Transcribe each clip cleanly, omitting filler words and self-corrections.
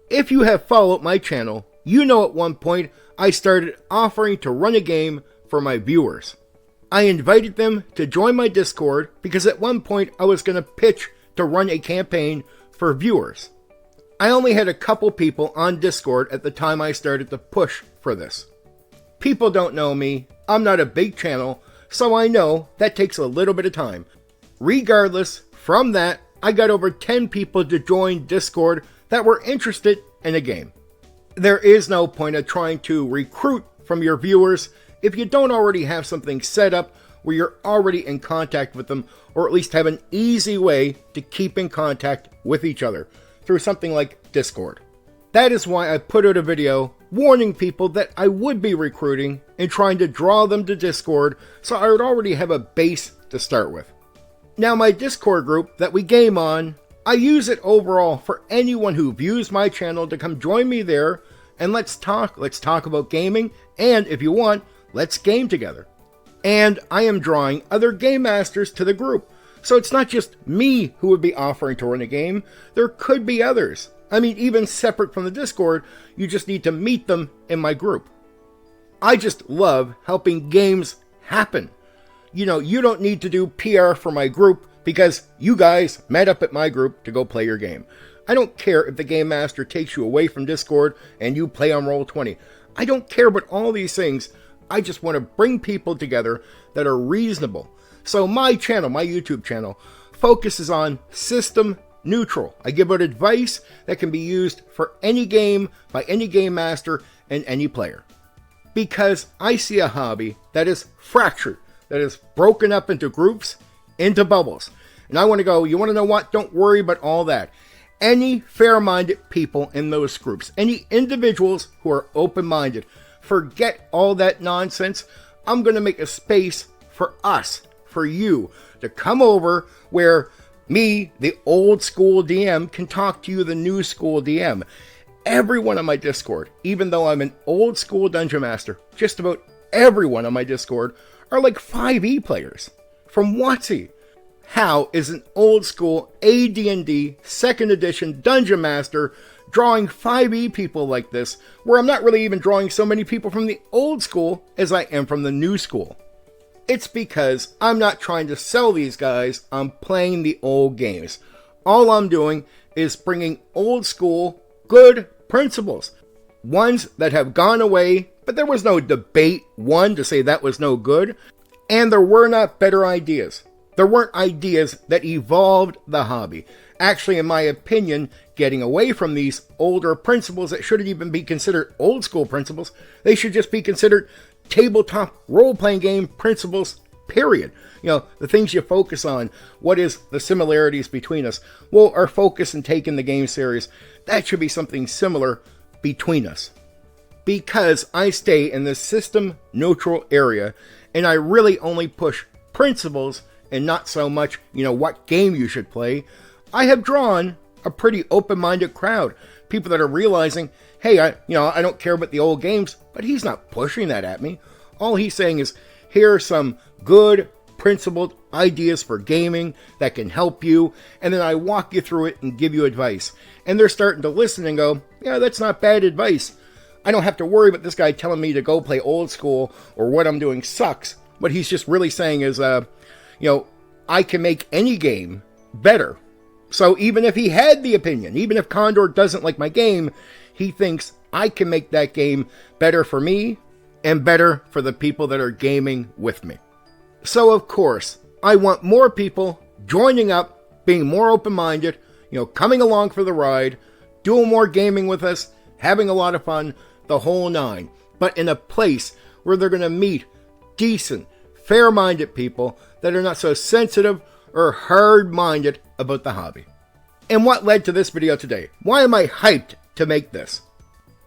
If you have followed my channel, you know at one point I started offering to run a game for my viewers. I invited them to join my Discord because at one point I was going to pitch to run a campaign for viewers. I only had a couple people on Discord at the time I started to push for this. People don't know me, I'm not a big channel, so I know that takes a little bit of time. Regardless, from that, I got over 10 people to join Discord that were interested in a game. There is no point of trying to recruit from your viewers if you don't already have something set up where you're already in contact with them, or at least have an easy way to keep in contact with each other through something like Discord. That is why I put out a video warning people that I would be recruiting and trying to draw them to Discord, so I would already have a base to start with. Now, my Discord group that we game on, I use it overall for anyone who views my channel to come join me there and let's talk about gaming, and if you want, let's game together. And I am drawing other game masters to the group, so it's not just me who would be offering to run a game, there could be others. I mean, even separate from the Discord, you just need to meet them in my group. I just love helping games happen. You know, you don't need to do PR for my group because you guys met up at my group to go play your game. I don't care if the game master takes you away from Discord and you play on Roll20. I don't care about all these things. I just want to bring people together that are reasonable. So my channel, my YouTube channel, focuses on system neutral. I give out advice that can be used for any game by any game master and any player. Because I see a hobby that is fractured, that is broken up into groups, into bubbles. And I want to go, you want to know what? Don't worry about all that. Any fair-minded people in those groups, any individuals who are open-minded, forget all that nonsense. I'm going to make a space for us, for you, to come over where me, the old school DM, can talk to you, the new school DM. Everyone on my Discord, even though I'm an old school dungeon master, just about everyone on my Discord are like 5e players from WotC. How is an old school AD&D 2nd edition dungeon master drawing 5e people like this, where I'm not really even drawing so many people from the old school as I am from the new school? It's because I'm not trying to sell these guys, I'm playing the old games. All I'm doing is bringing old school, good principles. Ones that have gone away, but there was no debate, one, to say that was no good, and there were not better ideas. There weren't ideas that evolved the hobby. Actually, in my opinion, getting away from these older principles that shouldn't even be considered old school principles, they should just be considered tabletop role-playing game principles, period. You know, the things you focus on, what is the similarities between us? Well, our focus in taking the game serious, that should be something similar between us. Because I stay in this system neutral area, and I really only push principles and not so much, you know, what game you should play, I have drawn a pretty open-minded crowd. People that are realizing, hey, I don't care about the old games, but he's not pushing that at me. All he's saying is, here are some good, principled ideas for gaming that can help you, and then I walk you through it and give you advice. And they're starting to listen and go, yeah, that's not bad advice. I don't have to worry about this guy telling me to go play old school or what I'm doing sucks. What he's just really saying is, I can make any game better. So even if he had the opinion, even if Condor doesn't like my game, he thinks I can make that game better for me and better for the people that are gaming with me. So of course, I want more people joining up, being more open-minded, coming along for the ride, doing more gaming with us, having a lot of fun, the whole nine. But in a place where they're going to meet decent, fair-minded people that are not so sensitive or hard-minded about the hobby. And what led to this video today? Why am I hyped to make this?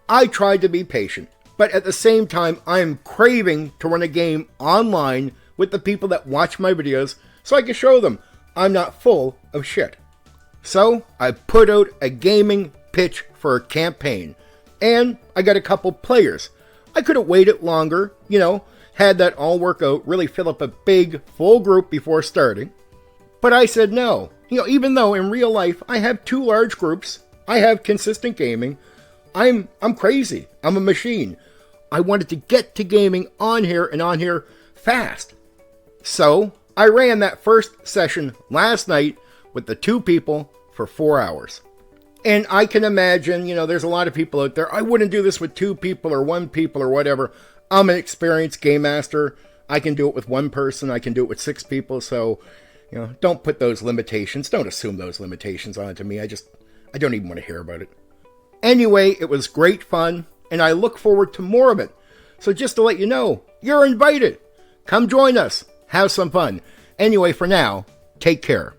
I tried to be patient, but at the same time, I am craving to run a game online with the people that watch my videos so I can show them I'm not full of shit. So I put out a gaming pitch for a campaign, and I got a couple players. I could have waited longer, had that all work out, really fill up a big, full group before starting. But I said no. Even though in real life I have two large groups, I have consistent gaming. I'm crazy. I'm a machine. I wanted to get to gaming on here and on here fast. So I ran that first session last night with the 2 people for 4 hours. And I can imagine, there's a lot of people out there. I wouldn't do this with 2 people or 1 people or whatever. I'm an experienced game master. I can do it with 1 person. I can do it with 6 people. So, don't put those limitations. Don't assume those limitations onto me. I don't even want to hear about it. Anyway, it was great fun, and I look forward to more of it. So just to let you know, you're invited. Come join us. Have some fun. Anyway, for now, take care.